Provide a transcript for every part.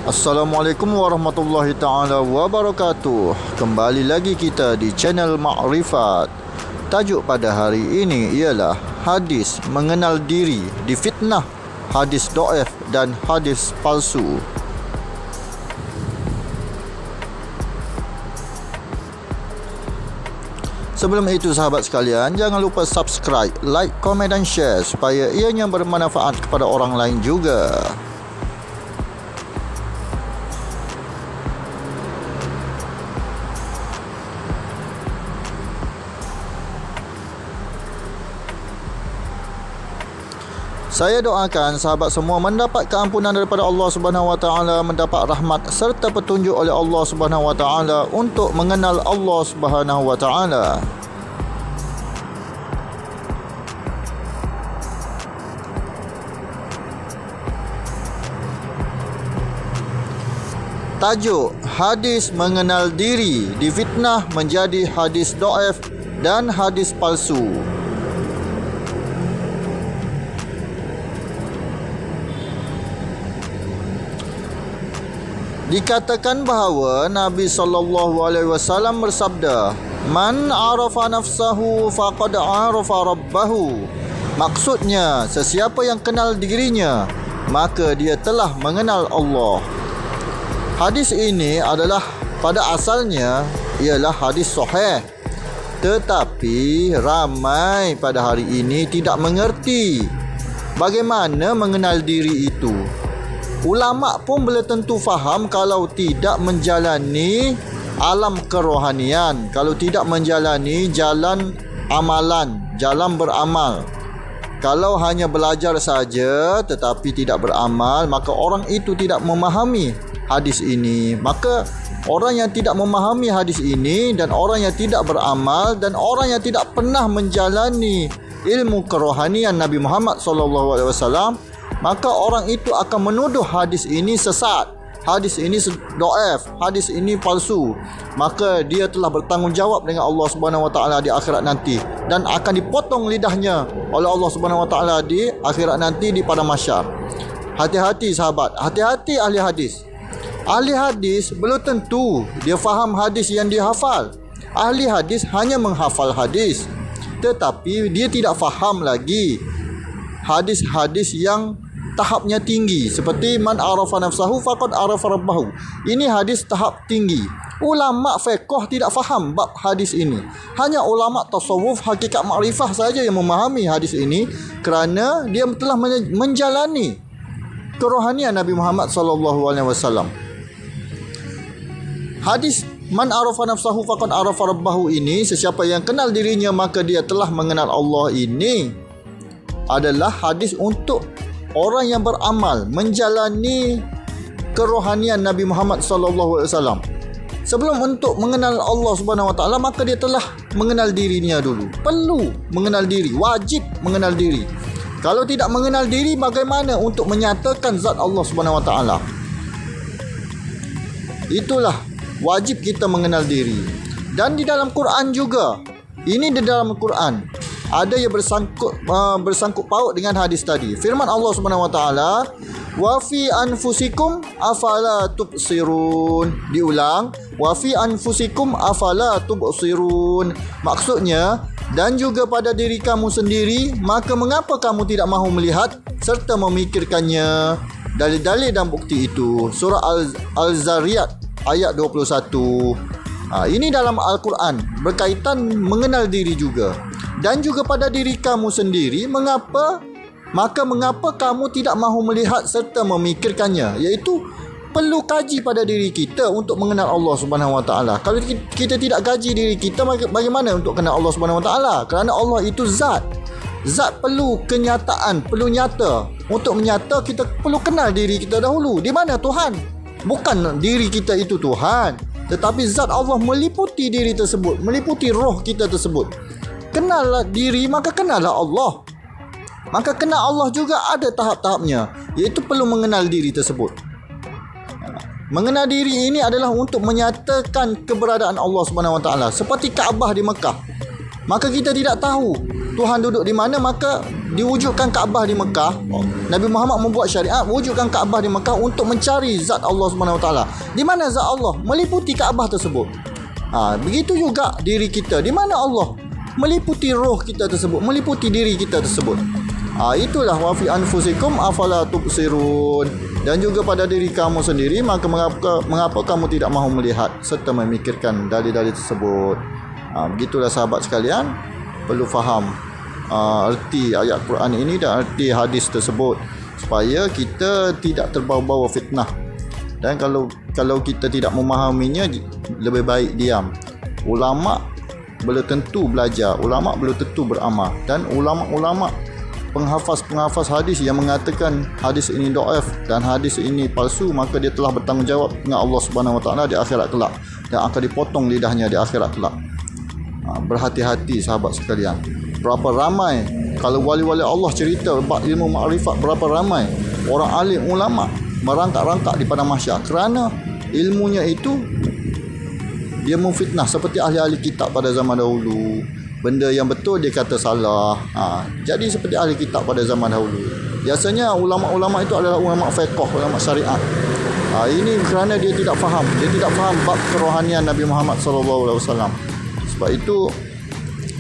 Assalamualaikum warahmatullahi ta'ala wabarakatuh. Kembali lagi kita di channel Ma'rifat. Tajuk pada hari ini ialah hadis mengenal diri difitnah, hadis dhaif dan hadis palsu. Sebelum itu sahabat sekalian, jangan lupa subscribe, like, komen dan share supaya ianya bermanfaat kepada orang lain juga. Saya doakan sahabat semua mendapat keampunan daripada Allah Subhanahu Wa Taala, mendapat rahmat serta petunjuk oleh Allah Subhanahu Wa Taala untuk mengenal Allah Subhanahu Wa Taala. Tajuk hadis mengenal diri difitnah menjadi hadis dhaif dan hadis palsu. Dikatakan bahawa Nabi SAW bersabda, "Man arafa nafsahu faqad arafa rabbahu." Maksudnya, sesiapa yang kenal dirinya, maka dia telah mengenal Allah. Hadis ini adalah pada asalnya ialah hadis sahih. Tetapi ramai pada hari ini tidak mengerti bagaimana mengenal diri itu. Ulama pun belum tentu faham kalau tidak menjalani alam kerohanian, kalau tidak menjalani jalan amalan, jalan beramal. Kalau hanya belajar saja tetapi tidak beramal, maka orang itu tidak memahami hadis ini. Maka orang yang tidak memahami hadis ini dan orang yang tidak beramal dan orang yang tidak pernah menjalani ilmu kerohanian Nabi Muhammad SAW, maka orang itu akan menuduh hadis ini sesat, hadis ini dhaif, hadis ini palsu. Maka dia telah bertanggungjawab dengan Allah Subhanahu Wa Taala di akhirat nanti dan akan dipotong lidahnya oleh Allah Subhanahu Wa Taala di akhirat nanti di padang mahsyar. Hati-hati sahabat, hati-hati ahli hadis. Ahli hadis belum tentu dia faham hadis yang dihafal. Ahli hadis hanya menghafal hadis, tetapi dia tidak faham lagi hadis-hadis yang tahapnya tinggi, seperti man arafa nafsahu faqad arafa rabbahu. Ini hadis tahap tinggi. Ulama fiqh tidak faham bab hadis ini. Hanya ulama tasawuf hakikat makrifah saja yang memahami hadis ini kerana dia telah menjalani kerohanian Nabi Muhammad SAW. Hadis man arafa nafsahu faqad arafa rabbahu ini, sesiapa yang kenal dirinya maka dia telah mengenal Allah, ini adalah hadis untuk orang yang beramal, menjalani kerohanian Nabi Muhammad SAW. Sebelum untuk mengenal Allah Subhanahu Wa Taala, maka dia telah mengenal dirinya dulu. Perlu mengenal diri, wajib mengenal diri. Kalau tidak mengenal diri, bagaimana untuk menyatakan zat Allah Subhanahu Wa Taala? Itulah wajib kita mengenal diri. Dan di dalam Quran juga, ini di dalam Quran ada yang bersangkut paut dengan hadis tadi. Firman Allah Subhanahu Wa Taala, "Wa fi anfusikum afala tubsirun." Diulang, "Wa fi anfusikum afala tubsirun." Maksudnya, dan juga pada diri kamu sendiri, maka mengapa kamu tidak mahu melihat serta memikirkannya? Dalil-dalil dan bukti itu. Surah Al-Zariyat ayat 21. Ini dalam Al-Quran berkaitan mengenal diri juga. Dan juga pada diri kamu sendiri, mengapa kamu tidak mahu melihat serta memikirkannya? Iaitu perlu kaji pada diri kita untuk mengenal Allah Subhanahu Wa Taala. Kalau kita tidak kaji diri kita, bagaimana untuk kenal Allah Subhanahu Wa Taala? Kerana Allah itu zat. Zat perlu kenyataan, perlu nyata. Untuk menyata, kita perlu kenal diri kita dahulu. Di mana Tuhan? Bukan diri kita itu Tuhan, tetapi zat Allah meliputi diri tersebut, meliputi roh kita tersebut. Kenallah diri, maka kenallah Allah. Maka kenal Allah juga ada tahap-tahapnya, iaitu perlu mengenal diri tersebut. Mengenal diri ini adalah untuk menyatakan keberadaan Allah Subhanahu Wa Taala. Seperti Kaabah di Mekah, maka kita tidak tahu Tuhan duduk di mana, maka diwujudkan Kaabah di Mekah. Nabi Muhammad membuat syariat wujudkan Kaabah di Mekah untuk mencari zat Allah SWT. Di mana zat Allah? Meliputi Kaabah tersebut. Begitu juga diri kita. Di mana Allah? Meliputi roh kita tersebut, meliputi diri kita tersebut. Itulah wa fi anfusikum afala tubsirun. Dan juga pada diri kamu sendiri, maka mengapa kamu tidak mahu melihat serta memikirkan dalil-dalil tersebut. Begitulah sahabat sekalian, perlu faham erti ayat Quran ini dan erti hadis tersebut supaya kita tidak terbawa-bawa fitnah. Dan kalau kita tidak memahaminya, lebih baik diam. Ulama belum tentu belajar, ulama belum tentu beramal, dan ulama-ulama penghafaz hadis yang mengatakan hadis ini dhaif dan hadis ini palsu, maka dia telah bertanggungjawab dengan Allah Subhanahu Wa Taala di akhirat kelak dan akan dipotong lidahnya di akhirat kelak. Berhati-hati sahabat sekalian. Berapa ramai kalau wali-wali Allah cerita bab ilmu makrifat, berapa ramai orang alim ulama merangkak-rangkak di padang mahsyar kerana ilmunya itu dia memfitnah seperti ahli-ahli kitab pada zaman dahulu. Benda yang betul dia kata salah. Jadi seperti ahli kitab pada zaman dahulu. Biasanya ulama-ulama itu adalah ulama fiqh, ulama syariat. Ini kerana dia tidak faham. Dia tidak faham bab kerohanian Nabi Muhammad SAW. Sebab itu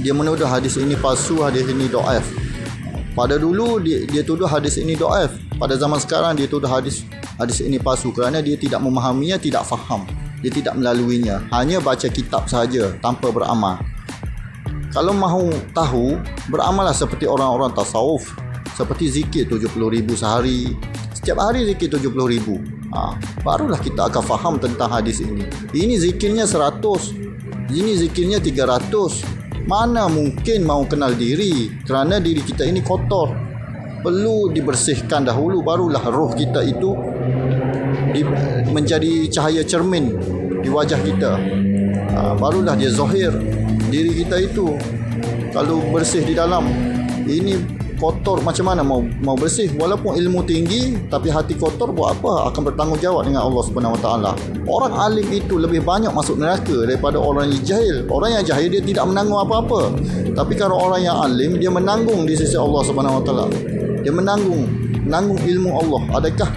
dia menuduh hadis ini palsu, hadis ini dhaif. Pada dulu dia tuduh hadis ini dhaif. Pada zaman sekarang dia tuduh hadis ini palsu kerana dia tidak memahaminya, tidak faham. Dia tidak melaluinya, hanya baca kitab sahaja tanpa beramal. Kalau mahu tahu, beramallah seperti orang-orang tasawuf, seperti zikir 70,000 sehari. Setiap hari zikir 70,000. Barulah kita akan faham tentang hadis ini. Ini zikirnya 100, ini zikirnya 300. Mana mungkin mahu kenal diri, kerana diri kita ini kotor. Perlu dibersihkan dahulu, barulah roh kita itu menjadi cahaya cermin di wajah kita. Barulah dia zahir diri kita itu. Kalau bersih di dalam, ini kotor, macam mana mau bersih? Walaupun ilmu tinggi tapi hati kotor, buat apa? Akan bertanggungjawab dengan Allah Subhanahu Wa Taala. Orang alim itu lebih banyak masuk neraka daripada orang yang jahil. Orang yang jahil dia tidak menanggung apa-apa. Tapi kalau orang yang alim, dia menanggung di sisi Allah Subhanahu Wa Taala. Dia menanggung ilmu Allah. Adakah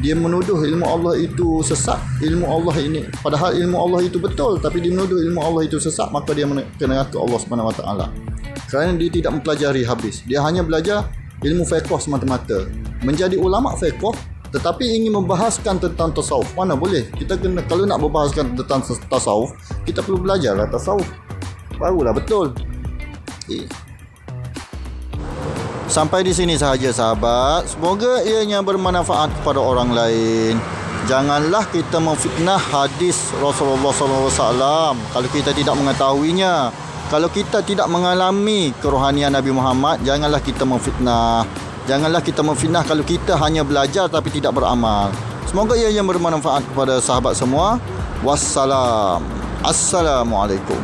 dia menuduh ilmu Allah itu sesat? Ilmu Allah ini, padahal ilmu Allah itu betul, tapi dia menuduh ilmu Allah itu sesat, maka dia kena ke Allah Subhanahu Wa Taala. Kerana dia tidak mempelajari habis. Dia hanya belajar ilmu fiqh semata-mata. Menjadi ulama fiqh tetapi ingin membahaskan tentang tasawuf, mana boleh? Kita kena, kalau nak membahaskan tentang tasawuf, kita perlu belajarlah tasawuf. Barulah betul. Sampai di sini sahaja sahabat. Semoga ianya bermanfaat kepada orang lain. Janganlah kita memfitnah hadis Rasulullah SAW kalau kita tidak mengetahuinya. Kalau kita tidak mengalami kerohanian Nabi Muhammad, janganlah kita memfitnah. Janganlah kita memfitnah kalau kita hanya belajar tapi tidak beramal. Semoga ianya bermanfaat kepada sahabat semua. Wassalam. Assalamualaikum.